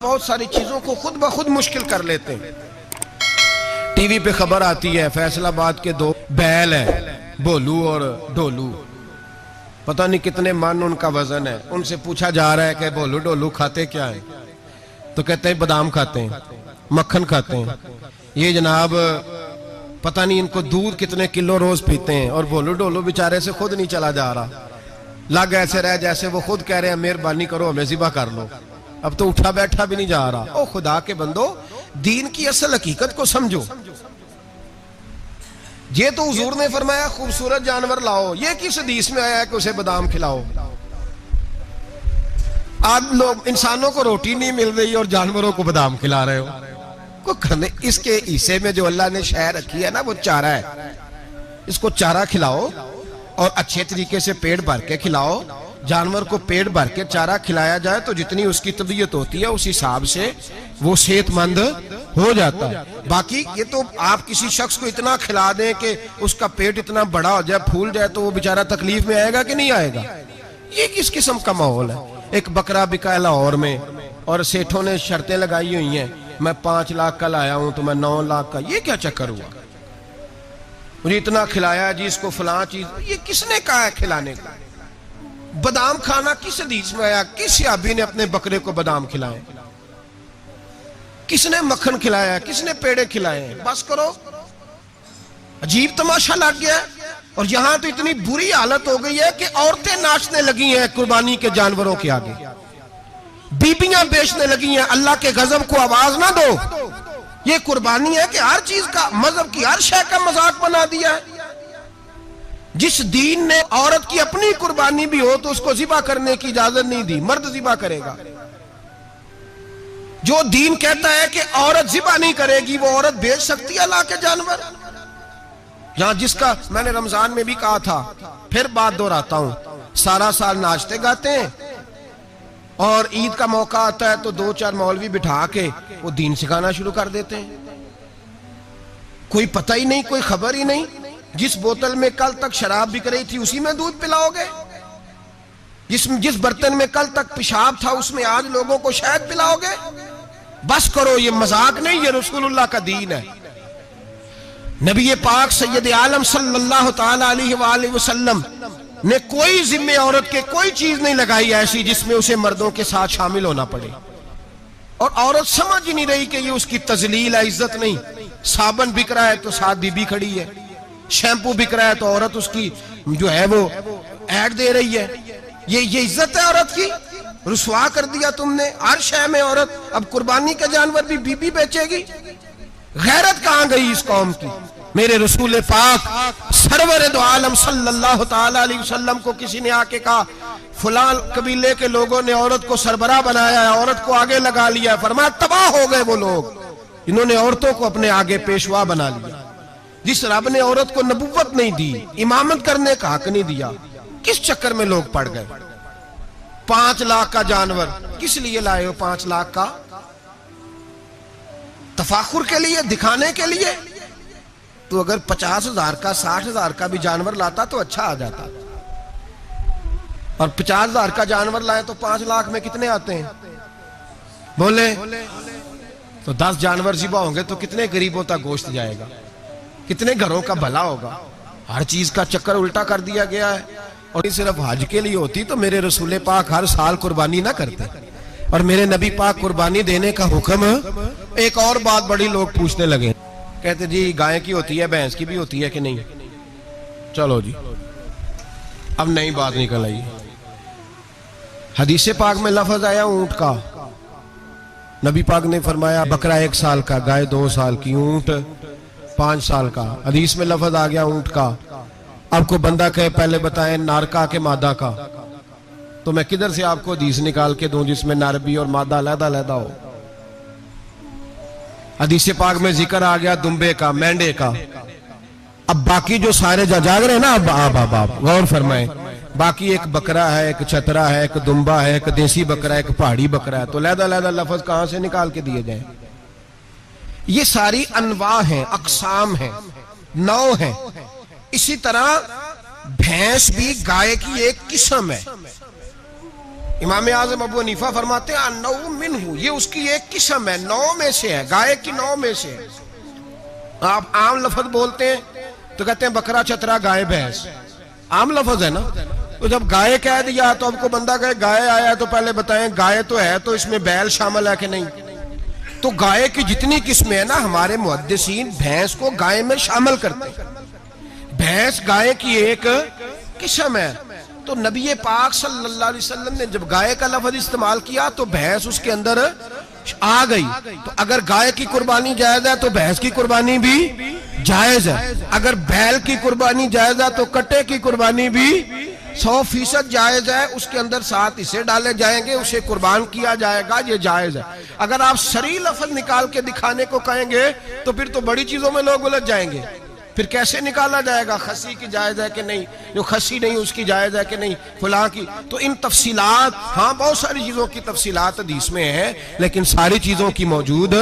बहुत सारी चीजों को खुद ब खुद मुश्किल कर लेते हैं। टीवी पे खबर आती है फैसलाबाद के दो बैल हैं, भोलू और ढोलू, पता नहीं कितने मन उनका वजन है। उनसे पूछा जा रहा है कि भोलू ढोलू खाते क्या है, तो कहते हैं बादाम खाते हैं, मक्खन खाते हैं। ये जनाब पता नहीं इनको दूध कितने किलो रोज पीते हैं, और भोलू ढोलू बेचारे से खुद नहीं चला जा रहा। लग ऐसे रहे जैसे वो खुद कह रहे हैं मेहरबानी करो हमें ज़िबा कर लो, अब तो उठा बैठा भी नहीं जा रहा। ओ खुदा के बंदो, दीन की असल हकीकत को समझो। ये तो हुजूर ने फरमाया खूबसूरत जानवर लाओ, ये किस हदीस में आया है कि उसे बादाम खिलाओ? आज लोग इंसानों को रोटी नहीं मिल रही और जानवरों को बादाम खिला रहे हो। को करने इसके हिस्से में जो अल्लाह ने शय रखी है ना, वो चारा है। इसको चारा खिलाओ और अच्छे तरीके से पेट भर के खिलाओ। जानवर को पेट भर के चारा खिलाया जाए तो जितनी उसकी तबीयत होती है उस हिसाब से वो सेहतमंद हो जाता है। बाकी ये तो आप किसी शख्स को इतना खिला दें कि उसका पेट इतना बड़ा हो जाए, फूल जाए, तो वो बेचारा तकलीफ में आएगा कि नहीं आएगा? ये किस किस्म का माहौल है? एक बकरा बिका है लाहौर में और सेठों ने शर्तें लगाई हुई हैं, मैं 5 लाख का लाया हूं तो मैं 9 लाख का। ये क्या चक्कर हुआ? मुझे इतना खिलाया जी, इसको फलां चीज। ये किसने कहा है खिलाने को? बादाम खाना किस हदीस में आया? किस सहाबी ने अपने बकरे को बादाम खिलाए? किसने मक्खन खिलाया? किसने पेड़े खिलाए? बस करो, अजीब तमाशा लग गया। और यहां तो इतनी बुरी हालत हो गई है कि औरतें नाचने लगी हैं कुर्बानी के जानवरों के आगे, बीबियां बेचने लगी हैं। अल्लाह के गजब को आवाज ना दो। ये कुर्बानी है कि हर चीज का, मजहब की हर शय का मजाक बना दिया है। जिस दीन ने औरत की अपनी कुर्बानी भी हो तो उसको ज़िबा करने की इजाजत नहीं दी, मर्द ज़िबा करेगा। जो दीन कहता है कि औरत ज़िबा नहीं करेगी, वो औरत बेच सकती है अल्लाह के जानवर। यहां जिसका मैंने रमजान में भी कहा था, फिर बात दोहराता हूं, सारा साल नाचते गाते हैं और ईद का मौका आता है तो 2-4 मौलवी बिठा के वो दीन सिखाना शुरू कर देते हैं। कोई पता ही नहीं, कोई खबर ही नहीं। जिस बोतल में कल तक शराब बिक रही थी उसी में दूध पिलाओगे? जिस बर्तन में कल तक पेशाब था उसमें आज लोगों को शहद पिलाओगे? बस करो, ये मजाक नहीं, ये रसूलुल्लाह का दीन है। नबी पाक सैयद आलम सल्लल्लाहु ताला अलैहि वसल्लम ने कोई जिम्मे औरत के कोई चीज नहीं लगाई ऐसी जिसमें उसे मर्दों के साथ शामिल होना पड़े। और औरत समझ ही नहीं रही कि ये उसकी तजलील है, इज्जत नहीं। साबन बिक रहा है तो साथ बीबी खड़ी है, शैम्पू बिक रहा है तो औरत उसकी जो है वो ऐड दे रही है। ये इज्जत है औरत की? रुसवा कर दिया तुमने हर शय में औरत। अब कुर्बानी के जानवर भी बीबी बेचेगी? गैरत कहां गई इस कौम की? मेरे रसूल पाक सरवर दो आलम सल्लल्लाहु ताला अलैहि वसल्लम को किसी ने आके कहा फलां कबीले के लोगों ने औरत को सरबराह बनाया है, औरत को आगे लगा लिया है। फरमाया तबाह हो गए वो लोग, इन्होंने औरतों को अपने आगे पेशवा बना लिया। जिस रब ने औरत को नबुव्वत नहीं दी, इमामत करने का हक नहीं दिया, किस चक्कर में लोग पड़ गए? 5 लाख का जानवर किस लिए लाए हो? 5 लाख का तफाखुर के लिए, दिखाने के लिए? तो अगर 50,000 का 60,000 का भी जानवर लाता तो अच्छा आ जाता। और 50,000 का जानवर लाए तो 5 लाख में कितने आते हैं? बोले तो 10 जानवर ज़िबा होंगे तो कितने गरीबों तक गोश्त जाएगा, कितने घरों का भला होगा। हर चीज का चक्कर उल्टा कर दिया गया है। और सिर्फ हज के लिए होती तो मेरे रसूल पाक हर साल कुर्बानी ना करते, और मेरे नबी पाक कुर्बानी देने का हुक्म। एक और बात बड़ी लोग पूछने लगे, कहते जी गाय की होती है, भैंस की भी होती है कि नहीं? चलो जी, अब नई बात निकल आई। हदीस पाक में लफ्ज आया ऊंट का। नबी पाक ने फरमाया बकरा 1 साल का, गाय 2 साल की, ऊंट 5 साल का। हदीस में लफ्ज आ गया ऊंट का। अब को बंदा कहे पहले बताएं नारका के मादा का, तो मैं किधर से आपको हदीस निकाल के दूं जिसमें नार भी और मादा अलग-अलग हो? हदीस पाक में जिक्र आ गया दुम्बे का, मेंढे का। अब बाकी जो सारे जाग रहे हैं ना, अब गौर फरमाएं, बाकी एक बकरा है, एक छतरा है, एक दुम्बा है, एक देसी बकरा है, एक पहाड़ी बकरा है, तो लहदा लफ्ज कहां से निकाल के दिए जाए? ये सारी अनवा हैं, अकसाम हैं, नौ हैं। इसी तरह भैंस भी गाय की एक किस्म है। इमाम आज़म अबू हनीफा फरमाते हैं अन्नौ मिन्हु, ये उसकी एक किस्म है, 9 में से है, गाय की 9 में से है। आप आम लफ्ज बोलते हैं तो कहते हैं बकरा, चतरा, गाय, भैंस, आम लफ्ज है ना। तो जब गाय कह दिया तो आपको बंदा कहे गाय आया तो पहले बताएं गाय तो है, तो इसमें बैल शामिल है कि नहीं। तो गाय की जितनी किस्में है ना, हमारे मुहद्दिसीन भैंस को गाय में शामिल करते हैं। भैंस गाय की एक किस्म है। तो नबी पाक सल्लल्लाहु अलैहि वसल्लम ने जब गाय का लफ्ज इस्तेमाल किया तो भैंस उसके अंदर आ गई। तो अगर गाय की कुर्बानी जायज है तो भैंस की कुर्बानी भी जायज है। अगर बैल की कुर्बानी जायज है तो कट्टे की कुर्बानी भी 100% जायज है। उसके अंदर 7 हिस्से डाले जाएंगे, उसे कुर्बान किया जाएगा, ये जायज है। अगर आप शरई लफ्ज निकाल के दिखाने को कहेंगे तो फिर तो बड़ी चीजों में लोग उलझ जाएंगे। फिर कैसे निकाला जाएगा खस्सी की जायज है कि नहीं, जो खस्सी नहीं उसकी जायज है कि नहीं, फलां की। तो इन तफसीलात, हाँ बहुत सारी चीजों की तफसीलात हदीस में है, लेकिन सारी चीजों की मौजूद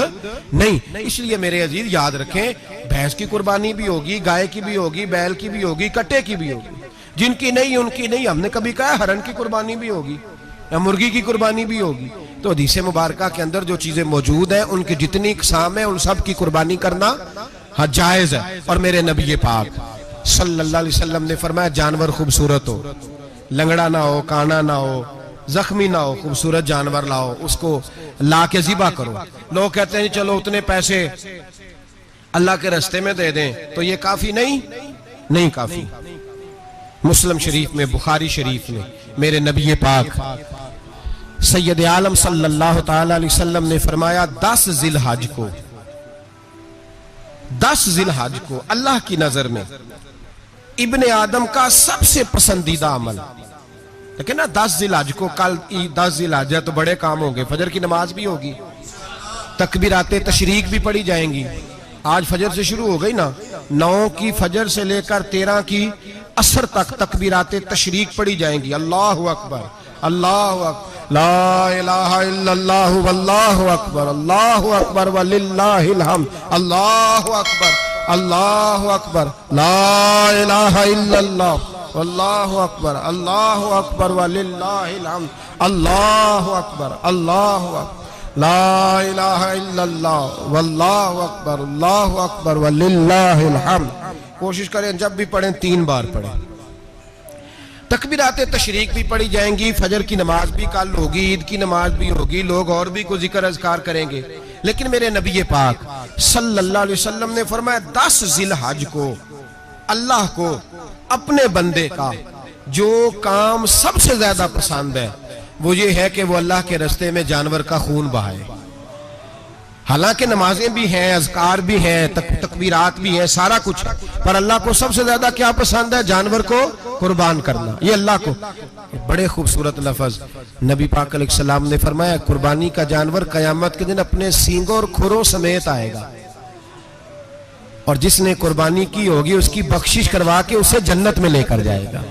नहीं। इसलिए मेरे अजीज याद रखें, भैंस की कुर्बानी भी होगी, गाय की भी होगी, बैल की भी होगी, कट्टे की भी होगी। जिनकी नहीं उनकी नहीं। हमने कभी कहा हरन की कुर्बानी भी होगी या मुर्गी की कुर्बानी भी होगी। तो हदीस मुबारका के अंदर जो चीजें मौजूद हैं उनकी जितनी इकसाम है उन सब की कुर्बानी करना हाँ जायज है। और मेरे नबी पाक सल्लल्लाहु अलैहि वसल्लम ने फरमाया जानवर खूबसूरत हो, लंगड़ा ना हो, काना ना हो, जख्मी ना हो, खूबसूरत जानवर लाओ, उसको ला के ज़िबा करो। लोग कहते हैं चलो उतने पैसे अल्लाह के रास्ते में दे दें, तो ये काफी नहीं काफी। मुस्लिम शरीफ में, बुखारी शरीफ में मेरे नबी पाक सैयद आलम सल्लल्लाहु ताला अलैहि वसल्लम ने फरमाया 10 जिलहज को, 10 जिलहज को अल्लाह की नजर में इब्ने आदम का सबसे पसंदीदा अमल। लेकिन ना 10 जिलहज को, कल 10 जिलहज है तो बड़े काम होंगे, फजर की नमाज भी होगी, तकबीराते तशरीक भी पढ़ी जाएंगी। आज फजर से शुरू हो गई ना, 9 की फजर से लेकर 13 की असर तक तकबीराते तशरीक पढ़ी जाएंगी। अल्लाहु अकबर, अल्लाहु अकबर, ला इलाहा इल्लल्लाह वल्लाहु अकबर, अल्लाहु अकबर वलिल्लाहिल हम्द, अल्लाहु अकबर, अल्लाहु अकबर, ला इलाहा इल्लल्लाह वल्लाहु अकबर, अल्लाहु अकबर वलिल्लाहिल हम्द, अल्लाहु अकबर, अल्लाहु अकबर, ला इलाहा इल्लल्लाह वल्लाहु अकबर, अल्लाहु अकबर वलिल्लाहिल हम्द। कोशिश करें जब भी पढ़ें 3 बार पढ़ें। तकबीराते तशरीक भी पढ़ी जाएंगी, फजर की नमाज भी कल होगी, ईद की नमाज भी होगी, लोग और भी कुछ जिक्र अज़कार करेंगे। लेकिन मेरे नबी पाक सल्लल्लाहु अलैहि वसल्लम ने फरमाया 10 जिलहज को अल्लाह को अपने बंदे का जो काम सबसे ज्यादा पसंद है वो ये है कि वो अल्लाह के रास्ते में जानवर का खून बहाए। हालांकि नमाजें भी हैं, अज़कार भी हैं, तकबीरात भी हैं, सारा कुछ है, पर अल्लाह को सबसे ज्यादा क्या पसंद है? जानवर को कुर्बान करना। ये अल्लाह को बड़े खूबसूरत लफ्ज नबी पाक अलैहिस्सलाम ने फरमाया, कुर्बानी का जानवर कयामत के दिन अपने सींगों और खुरों समेत आएगा, और जिसने कुर्बानी की होगी उसकी बख्शिश करवा के उसे जन्नत में लेकर जाएगा।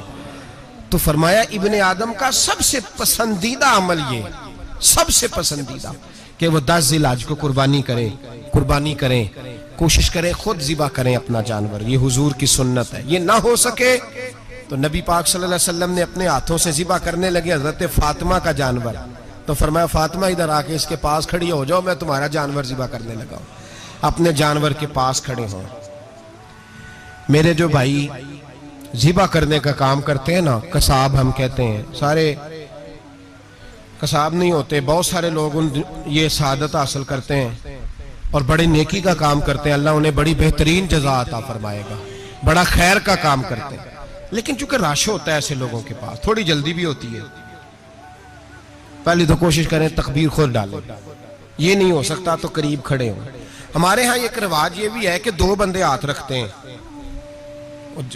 तो फरमाया इब्ने आदम का सबसे पसंदीदा अमल ये, सबसे पसंदीदा, कि वो 10 जिलहज को कुर्बानी करें, कोशिश करें खुद ज़िबा करें अपना जानवर। ये हुजूर की सुन्नत है। ये ना हो सके तो नबी पाक सल्लल्लाहु अलैहि वसल्लम ने अपने हाथों से ज़िबा करने लगे हजरत फातिमा का जानवर। तो फरमाया फातिमा इधर आके इसके पास खड़ी हो जाओ, मैं तुम्हारा जानवर ज़िबा करने लगा हूं। अपने जानवर के पास खड़े हों। मेरे जो भाई ज़िबा करने का काम करते हैं ना, कसाब हम कहते हैं, सारे कसाब नहीं होते, बहुत सारे लोग ये सादत हासिल करते हैं और बड़ी नेकी का काम करते हैं, अल्लाह उन्हें बड़ी बेहतरीन जज़ा अता फरमाएगा, बड़ा खैर का काम करते हैं। लेकिन चूंकि रश होता है ऐसे लोगों के पास, थोड़ी जल्दी भी होती है, पहले तो कोशिश करें तकबीर खुद डालें, ये नहीं हो सकता तो करीब खड़े हों। हमारे यहाँ एक रिवाज ये भी है कि 2 बंदे हाथ रखते हैं,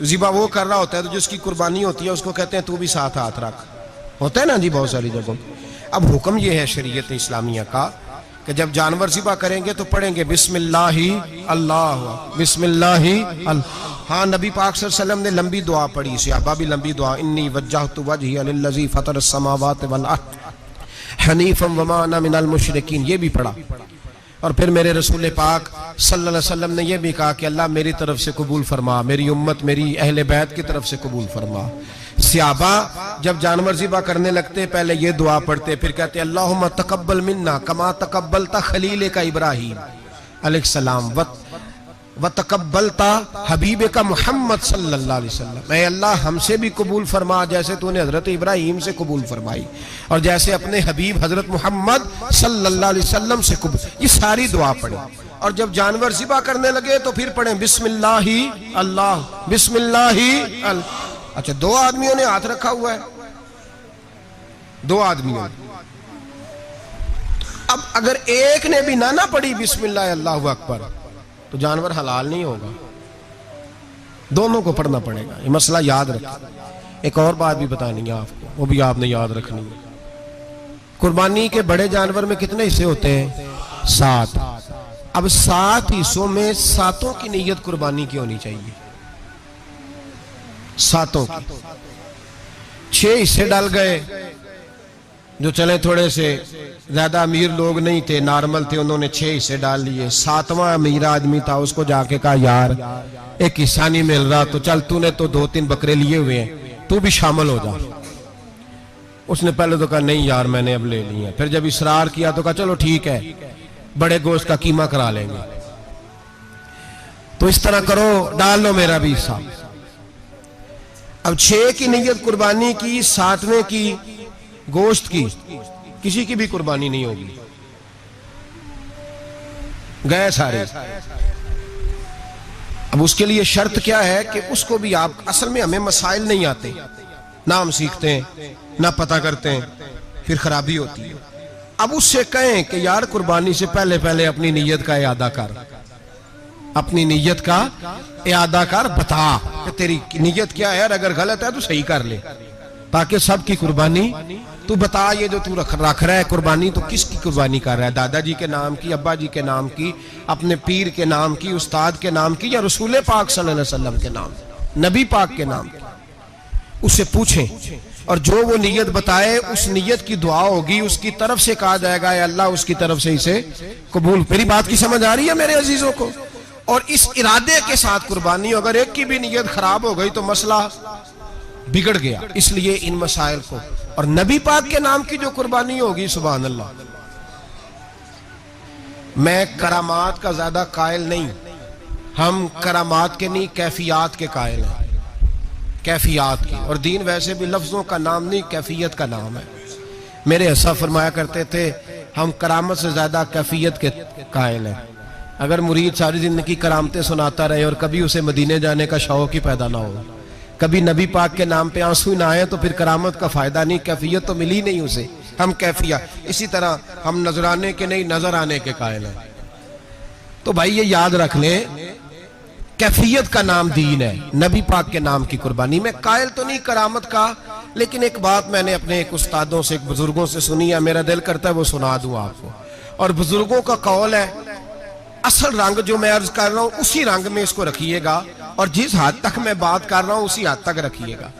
ज़िबा वो कर रहा होता है तो जिसकी कुर्बानी होती है उसको कहते हैं तू भी साथ हाथ रख, होता है ना जी बहुत सारी जगहों। अब हुक्म ये है शरीयत इस्लामिया का कि जब जानवर ज़िबा करेंगे तो पढ़ेंगे बिस्मिल्लाही अल्लाह, बिस्मिल्लाही अल्लाह। हाँ, नबी पाक सल्लल्लाहु अलैहि वसल्लम ने लंबी दुआ पढ़ी, सहाबा भी लंबी दुआ, इन्नी वज्जहतु वजहिया लिल्लज़ी फतरस समावाति वल अर्द हनीफम वमा अना मिनल मुशरिकीन, ये भी पढ़ा। और फिर मेरे रसूल पाक सल्लल्लाहु अलैहि वसल्लम ने यह भी कहा कि अल्लाह मेरी तरफ से कबूल फरमा, मेरी उम्मत, मेरी अहले बैत की तरफ से कबूल फरमा। सहाबा जब जानवर ज़िबा करने लगते पहले ये दुआ पढ़ते, फिर कहते अल्लाहुम्मा तकब्बल मिन्ना कमा तकब्बलता खलील का इब्राहीम अलैहिस्सलाम व तकब्बलता हबीब का मोहम्मद सल्लल्लाहु अलैहि वसल्लम। ऐ अल्लाह हमसे भी कबूल फरमा जैसे तूने हजरत इब्राहीम से कबूल फरमाई और जैसे अपने हबीब हजरत मोहम्मद सल्लल्लाहु अलैहि वसल्लम से कबूल। ये सारी दुआ पढ़े और जब जानवर ज़िबा करने लगे तो फिर पढ़े बिस्मिल्लाही अल्लाह बिस्मिल्लाही अल्लाह। अच्छा, दो आदमियों ने हाथ रखा हुआ है, दो आदमियों ने। अब अगर एक ने भी ना पढ़ी बिस्मिल्लाह अल्लाहु अकबर तो जानवर हलाल नहीं होगा, दोनों को पढ़ना पड़ेगा। ये मसला याद रखें। एक और बात भी बतानी है आपको, वो भी आपने याद रखनी है। कुर्बानी के बड़े जानवर में कितने हिस्से होते हैं? 7। अब 7 हिस्सों में 7 की नीयत कुर्बानी की होनी चाहिए, 7 की। 6 हिस्से डाल गए, जो चले थोड़े से ज्यादा अमीर लोग नहीं थे, नॉर्मल थे, उन्होंने 6 हिस्से डाल लिए। 7वां अमीर आदमी था, उसको जाके कहा यार एक हिस्सा नहीं मिल रहा, तो चल तूने तो 2-3 बकरे लिए हुए हैं, तू भी शामिल हो जा। उसने पहले तो कहा नहीं यार मैंने अब ले लिए। फिर जब इसरार किया तो कहा चलो ठीक है, बड़े गोश्त का कीमा करा लेंगे। तो इस तरह करो, डाल लो मेरा भी हिस्सा। अब 6 की नीयत कुर्बानी की, 7वें की गोश्त की, किसी की भी कुर्बानी नहीं होगी, गए सारे। अब उसके लिए शर्त क्या है कि उसको भी आप, असल में हमें मसाइल नहीं आते, ना हम सीखते हैं ना पता करते हैं, फिर खराबी होती है। अब उससे कहें कि यार कुर्बानी से पहले पहले अपनी नीयत का इरादा कर, अपनी नीयत का इरादा कर, बता कि तेरी नीयत क्या है, अगर गलत है तो सही कर ले, ताकि सबकी कुर्बानी तू बता। ये जो तू रख रहा है कुर्बानी, तो किसकी कुर्बानी कर रहा है? दादाजी के नाम की, अब्बा जी के नाम की, अपने पीर के नाम की, उस्ताद के नाम की, या रसूल पाक सल्लल्लाहु अलैहि वसल्लम के नाम, नबी पाक के नाम की? उससे पूछें और जो वो नीयत बताए उस नीयत की दुआ होगी, उसकी तरफ से कहा जाएगा अल्लाह उसकी तरफ से इसे कबूल। मेरी बात की समझ आ रही है मेरे अजीजों को? और इस इरादे के साथ कुर्बानी, अगर एक की भी नीयत खराब हो गई तो मसला बिगड़ गया। इसलिए इन मसाइल को, और नबी पाक के नाम की जो कुर्बानी होगी, सुभान अल्लाह। मैं करामात का ज्यादा कायल नहीं, हम करामात के नहीं कैफियत के कायल हैं, कैफियत की। और दीन वैसे भी लफ्जों का नाम नहीं, कैफियत का नाम है। मेरे हस्सा फरमाया करते थे हम करामत से ज्यादा कैफियत के कायल हैं। अगर मुरीद सारी जिंदगी करामतें सुनाता रहे और कभी उसे मदीने जाने का शौक ही पैदा ना हो, कभी नबी पाक के नाम पे आंसू ना आए, तो फिर करामत का फायदा नहीं, कैफियत तो मिली नहीं उसे। हम कैफिया, इसी तरह हम नजराने के नहीं नजर आने के कायल हैं। तो भाई ये याद रख ले, कैफियत का नाम दीन है, नबी पाक के नाम की कुर्बानी। में कायल तो नहीं करामत का, लेकिन एक बात मैंने अपने एक उस्तादों से, एक बुजुर्गों से सुनी है, मेरा दिल करता है वो सुना दूं आपको। और बुजुर्गों का कौल है, असल रंग जो मैं अर्ज कर रहा हूं उसी रंग में इसको रखिएगा, और जिस हद तक मैं बात कर रहा हूं उसी हद तक रखिएगा।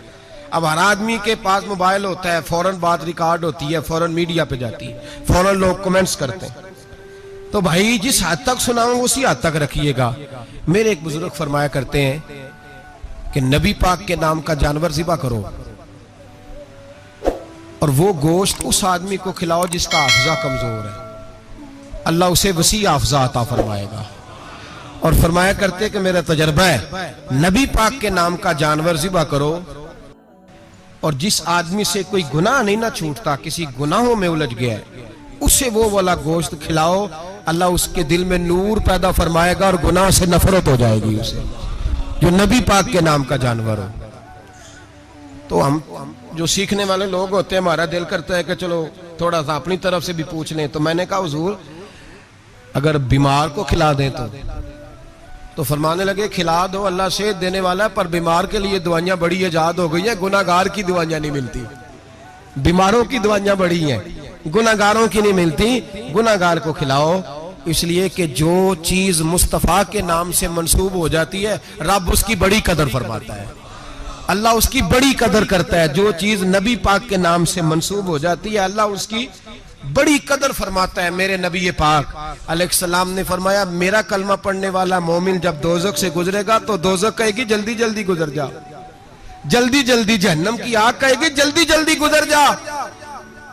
अब हर आदमी के पास मोबाइल होता है, फौरन बात रिकॉर्ड होती है, फौरन मीडिया पे जाती है, फौरन लोग कमेंट्स करते हैं। तो भाई जिस हद तक सुनाऊंगा उसी हद तक रखिएगा। मेरे एक बुजुर्ग फरमाया करते हैं कि नबी पाक के नाम का जानवर ज़िबा करो और वो गोश्त उस आदमी को खिलाओ जिसका हाफजा कमजोर है, अल्लाह उसे वसी हाफजा अता फरमाएगा। और फरमाया करते कि मेरा तजर्बा है, नबी पाक के नाम का जानवर ज़िबा करो और जिस आदमी से कोई गुनाह नहीं ना छूटता, किसी गुनाहों में उलझ गया है, उसे वो वाला गोश्त खिलाओ, अल्लाह उसके दिल में नूर पैदा फरमाएगा और गुनाह से नफरत हो जाएगी उसे, जो नबी पाक के नाम का जानवर हो। तो हम जो सीखने वाले लोग होते हैं, हमारा दिल करता है कि चलो थोड़ा सा अपनी तरफ से भी पूछ लें। तो मैंने कहा हुजूर अगर बीमार को खिला दें तो फरमाने लगे खिला दो, अल्लाह सेहत देने वाला है, पर बीमार के लिए दवाइयां बड़ी इजाद हो गई है, गुनाहगार की दवाइयां नहीं मिलती। बीमारों की दवाइयां बड़ी हैं, गुनाहगारों की नहीं मिलती। गुनाहगार को खिलाओ, इसलिए कि जो चीज मुस्तफा के नाम से मंसूब हो जाती है, रब उसकी बड़ी कदर फरमाता है, अल्लाह उसकी बड़ी कदर करता है। जो चीज नबी पाक के नाम से मंसूब हो जाती है, अल्लाह उसकी बड़ी कदर फरमाता है। मेरे नबी पाक अलैहिस्सलाम ने फरमाया, मेरा कलमा पढ़ने वाला मोमिन जब दोजक से गुजरेगा तो दोजक कहेगी जल्दी जल्दी गुजर जा, जल्दी जल्दी जहन्नम की आग कहेगी जल्दी जल्दी गुजर जा,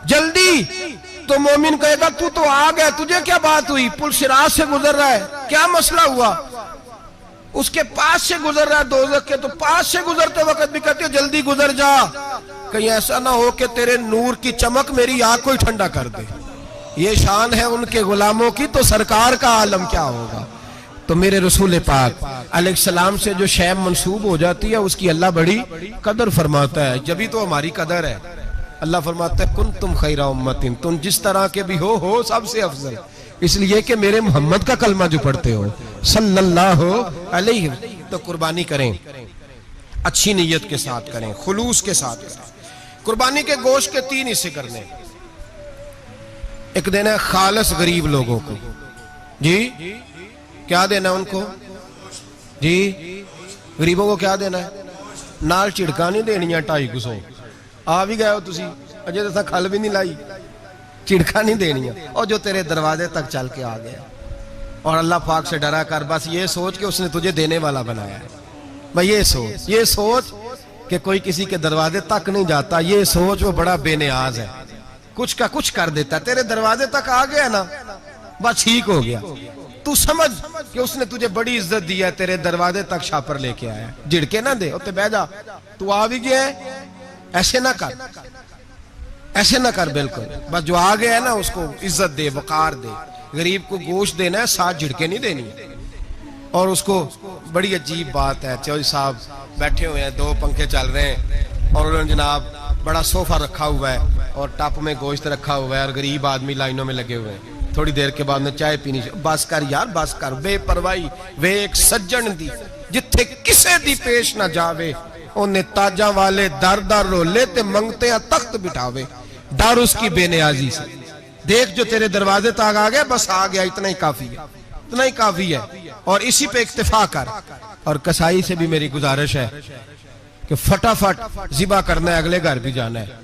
जल्दी। तो मोमिन कहेगा तू तो आ गया, तुझे क्या बात हुई, पुल सिरात से गुजर रहा है, क्या मसला हुआ। उसके पास से गुजर रहा है दोज़ख के, तो पास से गुजरते वक्त भी कहते हो जल्दी गुजर जा, कहीं ऐसा ना हो कि तेरे नूर की चमक मेरी आंख को ही ठंडा कर दे। ये शान है उनके गुलामों की, तो सरकार का आलम क्या होगा। तो मेरे रसूल पाक अलैहिस्सलाम से जो शय मंसूब हो जाती है उसकी अल्लाह बड़ी कदर फरमाता है, जभी तो हमारी कदर है। अल्लाह फरमाता है कुन तुम खैरा उम्मतिन, तुम जिस तरह के भी हो सबसे अफजल, इसलिए कि मेरे मोहम्मद का कलमा जो पढ़ते हो सल्लल्लाहु अलैहि। तो कुर्बानी करें, अच्छी नीयत के साथ करें, खुलूस के साथ करें। कुर्बानी के गोश्त के 3 हिस्से करने। एक देना है खालस गरीब लोगों को, जी क्या देना है उनको, जी गरीबों को क्या देना है, नाल झिड़का नहीं देनिया 250 आ भी गए हो तुसी, अजे तो खल भी नहीं लाई, चिड़का नहीं देनी है, और जो तेरे दरवाजे तक चल के आ गया। और अल्लाह पाक से डरा कर, बस ये सोच के उसने तुझे देने वाला बनाया है। भाई ये सोच कि कोई किसी के दरवाजे तक नहीं जाता, ये सोच वो बड़ा बेनियाज है, कुछ का कुछ कर देता। तेरे दरवाजे तक आ गया ना, बस ठीक हो गया। तू समझ कि उसने तुझे बड़ी इज्जत दी है, तेरे दरवाजे तक छापर लेके आया, झिड़के ना दे, उत्ते बह जा, तू आ भी गया है, ऐसे ना कर, ऐसे ना कर, बिल्कुल। बस जो आ गया है ना उसको इज्जत दे, वकार दे। गरीब को गोश्त देना है, 7 झिड़के नहीं देनी। और उसको बड़ी अजीब बात है, चौधरी साहब बैठे हुए हैं, 2 पंखे चल रहे हैं, और उन्होंने जनाब बड़ा सोफा रखा हुआ है और टप में गोश्त रखा हुआ है, और गरीब आदमी लाइनों में लगे हुए हैं। थोड़ी देर के बाद में चाय पीनी, बस कर यार बस कर, बेपरवाही वे एक सज्जन दी जिथे किसे दी पेश ना जावे, उन्हें ताजा वाले दर दर रोले ते मंगते हैं तख्त बिठावे। डर उसकी बेनियाजी से, देख जो तेरे दरवाजे तक आ गया, बस आ गया, इतना ही काफी है, इतना ही काफी है, और इसी पे इक्तिफा कर। और कसाई से भी मेरी गुजारिश है कि फटाफट जिबा करना है, अगले घर भी जाना है।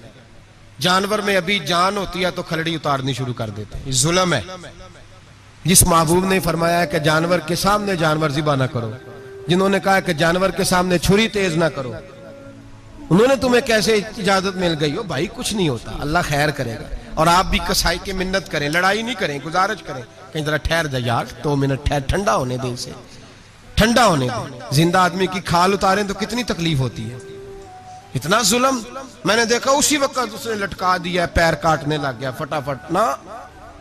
जानवर में अभी जान होती है तो खलड़ी उतारनी शुरू कर देते हैं, जुल्म है। जिस महबूब ने फरमाया है कि जानवर के सामने जानवर जिबा ना करो, जिन्होंने कहा कि जानवर के सामने छुरी तेज ना करो, उन्होंने तुम्हें कैसे इजाजत मिल गई हो। भाई कुछ नहीं होता, अल्लाह खैर करेगा। और आप भी कसाई की मिन्नत करें, लड़ाई नहीं करें, गुजारिश करें, कहीं जरा ठहर जा यार, 2 मिनट ठहर, ठंडा होने दे, इसे ठंडा होने दे। जिंदा आदमी की खाल उतारें तो कितनी तकलीफ होती है, इतना जुल्म। मैंने देखा उसी वक्त उसने लटका दिया, पैर काटने लग गया, फटाफट ना,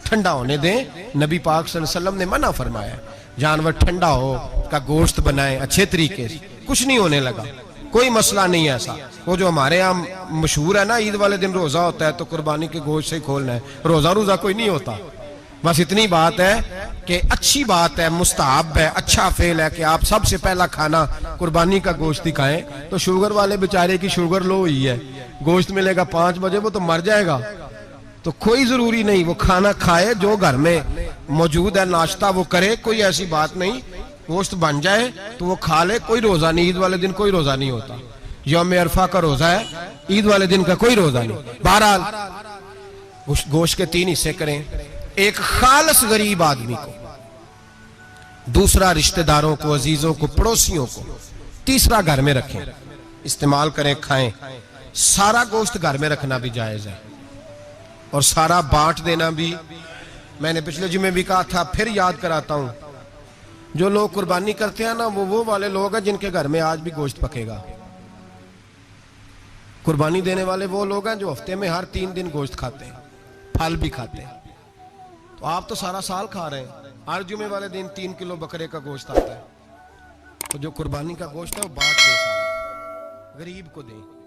ठंडा होने दें। नबी पाक सल्लल्लाहु अलैहि वसल्लम ने मना फरमाया, जानवर ठंडा हो का गोश्त बनाए अच्छे तरीके से, कुछ नहीं होने लगा, कोई मसला नहीं है ऐसा। वो जो हमारे यहाँ मशहूर है ना, ईद वाले दिन रोजा होता है तो कुर्बानी के गोश्त से ही खोलना है, रोजा कोई नहीं होता। बस इतनी बात है कि अच्छी बात है, मुस्ताहब है, अच्छा फेल है कि आप सबसे पहला खाना कुर्बानी का गोश्त ही खाएं। तो शुगर वाले बेचारे की शुगर लो हुई है, गोश्त मिलेगा 5 बजे, वो तो मर जाएगा। तो कोई जरूरी नहीं, वो खाना खाए जो घर में मौजूद है, नाश्ता वो करे, कोई ऐसी बात नहीं। गोश्त बन जाए तो वो खा ले, कोई रोजा नहीं, ईद वाले दिन कोई रोजा नहीं होता। यौम अरफा का रोजा है, ईद वाले दिन का कोई रोजा नहीं। बहरहाल उस गोश्त के 3 हिस्से करें, एक खालस गरीब आदमी को, दूसरा रिश्तेदारों को, अजीजों को, पड़ोसियों को, तीसरा घर में रखें, इस्तेमाल करें, खाएं। सारा गोश्त घर में रखना भी जायज है और सारा बांट देना भी। मैंने पिछले जुमे भी कहा था, फिर याद कराता हूं, जो लोग कुर्बानी करते हैं ना, वो वाले लोग हैं जिनके घर में आज भी गोश्त पकेगा। कुर्बानी देने वाले वो लोग हैं जो हफ्ते में हर 3 दिन गोश्त खाते हैं, फल भी खाते हैं। तो आप तो सारा साल खा रहे हैं, हर जुमे वाले दिन 3 किलो बकरे का गोश्त आता है। तो जो कुर्बानी का गोश्त है वो बांट दे, सारा गरीब को दें।